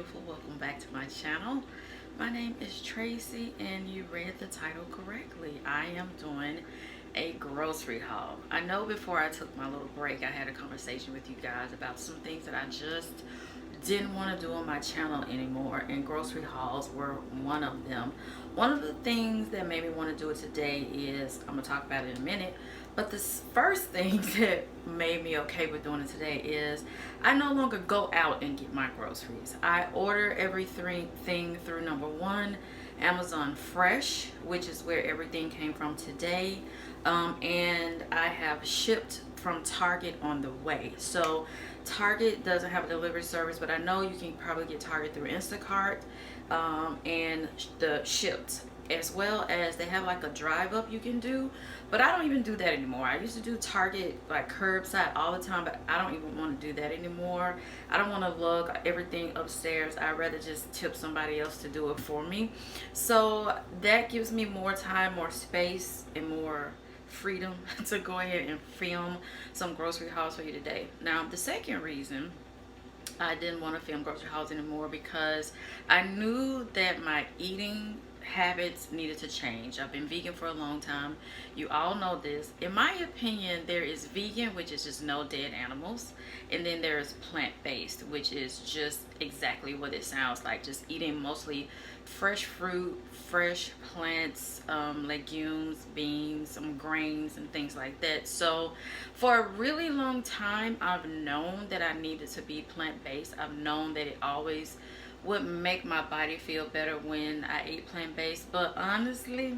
beautiful. Welcome back to my channel. My name is Tracy and you read the title correctly. I am doing a grocery haul. I know before I took my little break I had a conversation with you guys about some things that I just didn't want to do on my channel anymore, and grocery hauls were one of them. One of the things that made me want to do it today is, I'm going to talk about it in a minute, but the first thing that made me okay with doing it today is I no longer go out and get my groceries. I order everything through number one, Amazon Fresh, which is where everything came from today, and I have shipped from Target on the way. So Target doesn't have a delivery service, but I know you can probably get Target through Instacart, and the shipped, as well as they have like a drive up you can do, but I don't even do that anymore. I used to do Target like curbside all the time, but I don't even want to do that anymore. I don't want to lug everything upstairs. I'd rather just tip somebody else to do it for me. So that gives me more time, more space, and more freedom to go ahead and film some grocery hauls for you today. Now, the second reason I didn't want to film grocery hauls anymore because I knew that my eating habits needed to change. I've been vegan for a long time. You all know this. In my opinion, there is vegan, which is just no dead animals, and then there's plant-based, which is just exactly what it sounds like, just eating mostly fresh fruit, fresh plants, legumes, beans, some grains and things like that. So for a really long time I've known that I needed to be plant-based. I've known that it always would make my body feel better when I ate plant-based, but honestly,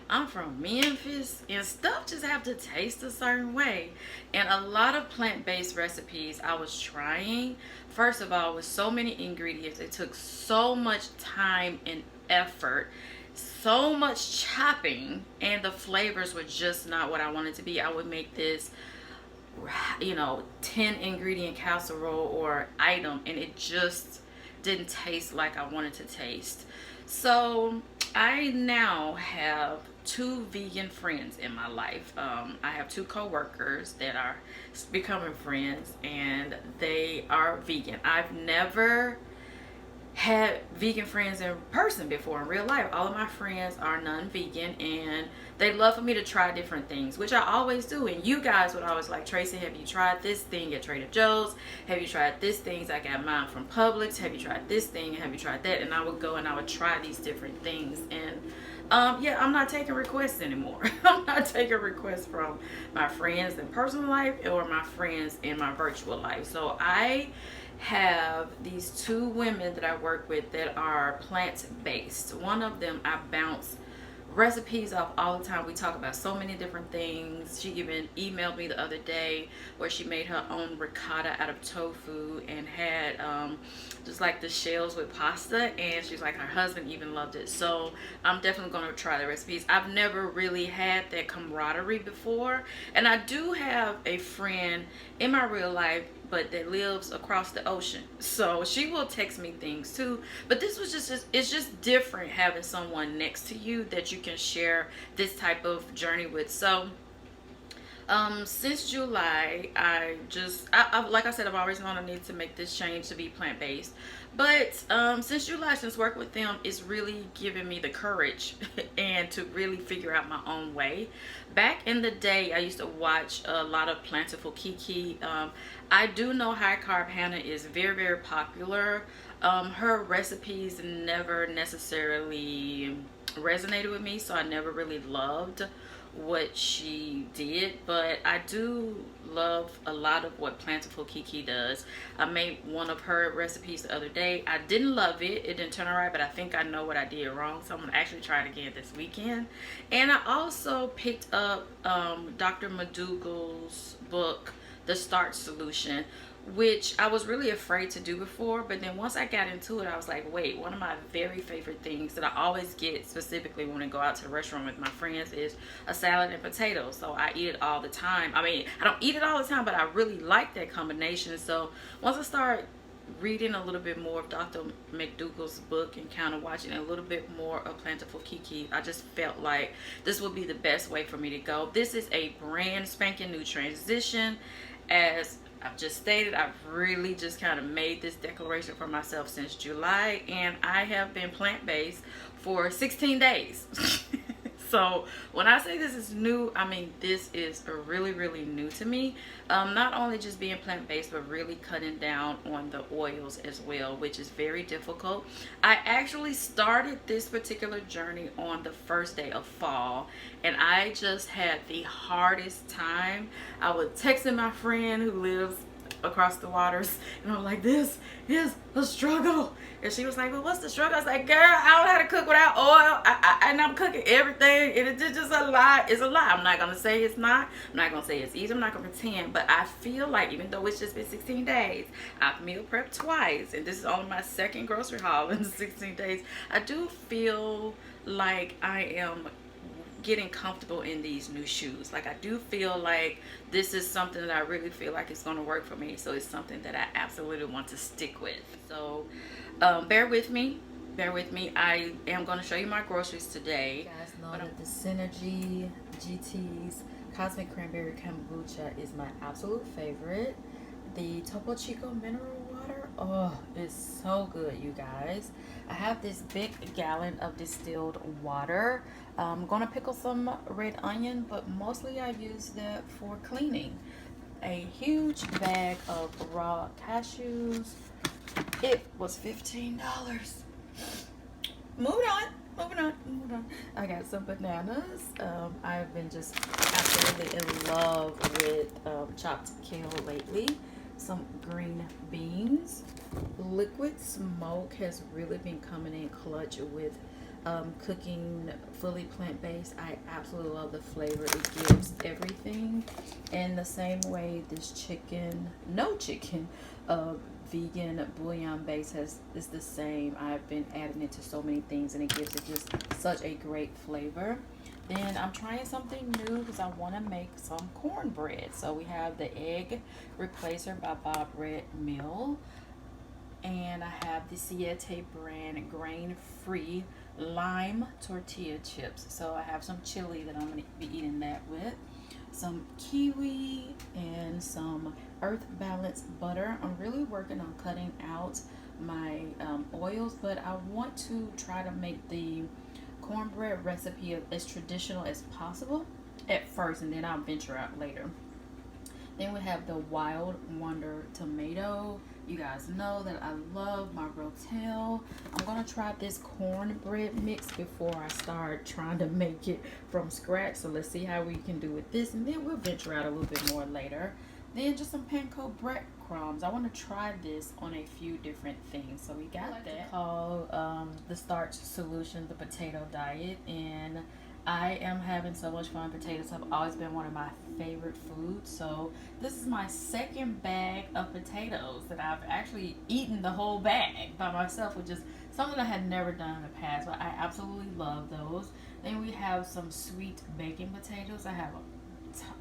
I'm from Memphis and stuff just have to taste a certain way. And a lot of plant-based recipes I was trying, first of all, with so many ingredients, it took so much time and effort, so much chopping, and the flavors were just not what I wanted to be. I would make this 10 ingredient casserole or item, and it just didn't taste like I wanted to taste. So I now have two vegan friends in my life. I have two co-workers that are becoming friends, and they are vegan. I've never had vegan friends in person before in real life. All of my friends are non-vegan, and they love for me to try different things, which I always do. And you guys would always like, Tracy, have you tried this thing at Trader Joe's? Have you tried this thing? I got mine from Publix. Have you tried this thing? Have you tried that? And I would go and I would try these different things. And yeah, I'm not taking requests anymore. I'm not taking requests from my friends in personal life or my friends in my virtual life. So I have these two women that I work with that are plant-based. One of them I bounce recipes off all the time. We talk about so many different things. She even emailed me the other day where she made her own ricotta out of tofu and had just like the shells with pasta, and she's like, her husband even loved it. So I'm definitely going to try the recipes. I've never really had that camaraderie before, and I do have a friend in my real life but that lives across the ocean, so she will text me things too. But this was it's just different having someone next to you that you can share this type of journey with. So since July, I like I said, I've always known I need to make this change to be plant-based. But since July, since working with them, it's really given me the courage and to really figure out my own way. Back in the day, I used to watch a lot of Plentiful Kiki. I do know High Carb Hannah is very, very popular. Her recipes never necessarily resonated with me, so I never really loved what she did, but I do love a lot of what Plentiful Kiki does. I made one of her recipes the other day. I didn't love it. It didn't turn out right, but I think I know what I did wrong, so I'm gonna actually try it again this weekend. And I also picked up Dr. McDougall's book, The Starch Solution, which I was really afraid to do before, but then once I got into it, I was like, wait, one of my very favorite things that I always get, specifically when I go out to the restaurant with my friends, is a salad and potatoes. So I eat it all the time. I mean, I don't eat it all the time, but I really like that combination. So once I start reading a little bit more of Dr. McDougall's book and kind of watching a little bit more of Plentiful Kiki, I just felt like this would be the best way for me to go. This is a brand spanking new transition as I've just stated, I've really just kind of made this declaration for myself since July, and I have been plant-based for 16 days. So when I say this is new, I mean this is really, really new to me. Not only just being plant-based, but really cutting down on the oils as well, which is very difficult. I actually started this particular journey on the first day of fall, and I just had the hardest time. I was texting my friend who lives across the waters, and I'm like, this is a struggle. And she was like, well, what's the struggle? I was like, girl, I don't know how to cook without oil. And I'm cooking everything, and it's just a lot. It's a lot. I'm not gonna say it's not. I'm not gonna say it's easy. I'm not gonna pretend, but I feel like even though it's just been 16 days, I've meal prepped twice, and this is only my second grocery haul in the 16 days. I do feel like I am getting comfortable in these new shoes. Like, I do feel like this is something that I really feel like it's going to work for me. So it's something that I absolutely want to stick with. So bear with me. I am going to show you my groceries today. You guys know that the Synergy GT's Cosmic Cranberry Kombucha is my absolute favorite. The Topo Chico mineral water, oh, it's so good, you guys. I have this big gallon of distilled water. I'm gonna pickle some red onion, but mostly I use that for cleaning. A huge bag of raw cashews. It was $15. Moving on. I got some bananas. I've been just absolutely in love with chopped kale lately. Some green beans. Liquid smoke has really been coming in clutch with cooking fully plant-based. I absolutely love the flavor it gives everything. And the same way this chicken, vegan bouillon base is the same. I've been adding it to so many things, and it gives it just such a great flavor. Then I'm trying something new because I want to make some cornbread. So we have the Egg Replacer by Bob Red Mill. And I have the Siete brand grain-free lime tortilla chips. So I have some chili that I'm going to be eating that with. Some kiwi and some Earth Balance butter. I'm really working on cutting out my oils, but I want to try to make the cornbread recipe as traditional as possible at first, and then I'll venture out later. Then we have the Wild Wonder tomato. You guys know that I love my rotel. I'm gonna try this cornbread mix before I start trying to make it from scratch. So let's see how we can do with this, and then we'll venture out a little bit more later. Then just some panko breadcrumbs. I want to try this on a few different things. So we got that called the Starch Solution, the potato diet, and I am having so much fun. Potatoes have always been one of my favorite foods. So this is my second bag of potatoes that I've actually eaten the whole bag by myself, which is something I had never done in the past, but I absolutely love those. Then we have some sweet baking potatoes. I have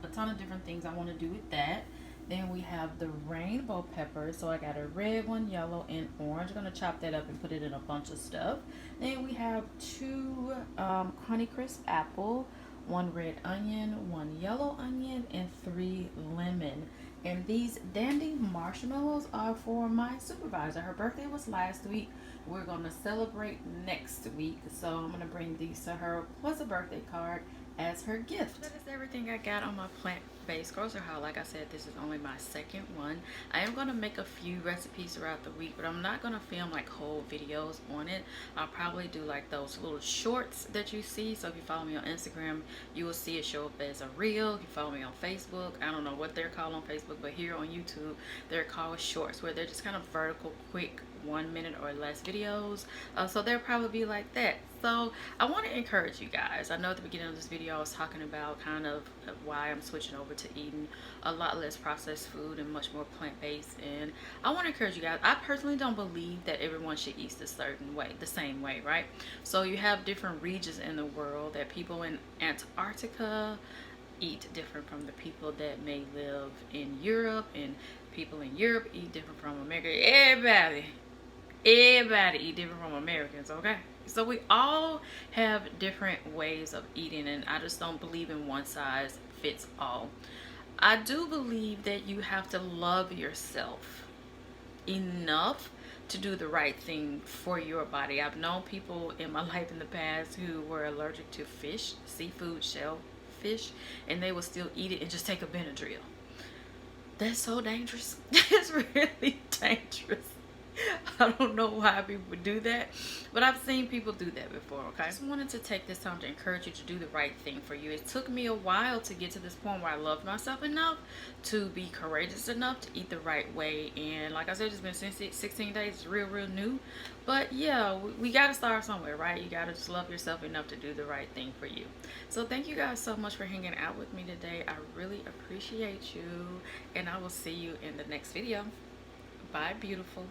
a ton of different things I want to do with that. Then we have the rainbow peppers. So I got a red one, yellow, and orange. I'm going to chop that up and put it in a bunch of stuff. Then we have 2 Honeycrisp apple, 1 red onion, 1 yellow onion, and 3 lemon. And these dandy marshmallows are for my supervisor. Her birthday was last week. We're going to celebrate next week. So I'm going to bring these to her plus a birthday card as her gift. That is everything I got on my plant-based grocery haul. Like I said, this is only my second one. I am going to make a few recipes throughout the week, but I'm not going to film like whole videos on it. I'll probably do like those little shorts that you see. So if you follow me on Instagram, you will see it show up as a reel. If you follow me on Facebook, I don't know what they're called on Facebook, but here on YouTube, they're called shorts, where they're just kind of vertical, quick, 1 minute or less videos. So they'll probably be like that. So I want to encourage you guys. I know at the beginning of this video I was talking about kind of why I'm switching over to eating a lot less processed food and much more plant-based, and I want to encourage you guys. I personally don't believe that everyone should eat the certain way, the same way, right? So you have different regions in the world, that people in Antarctica eat different from the people that may live in Europe, and people in Europe eat different from America. Everybody eat different from Americans, okay? So we all have different ways of eating, and I just don't believe in one size fits all. I do believe that you have to love yourself enough to do the right thing for your body. I've known people in my life in the past who were allergic to fish, seafood, shellfish, and they would still eat it and just take a Benadryl. That's so dangerous. That's really dangerous. I don't know why people would do that, but I've seen people do that before, okay? I just wanted to take this time to encourage you to do the right thing for you. It took me a while to get to this point where I loved myself enough to be courageous enough to eat the right way. And like I said, it's been 16 days. It's real new. But yeah, we got to start somewhere, right? You got to just love yourself enough to do the right thing for you. So thank you guys so much for hanging out with me today. I really appreciate you. And I will see you in the next video. Bye, beautiful.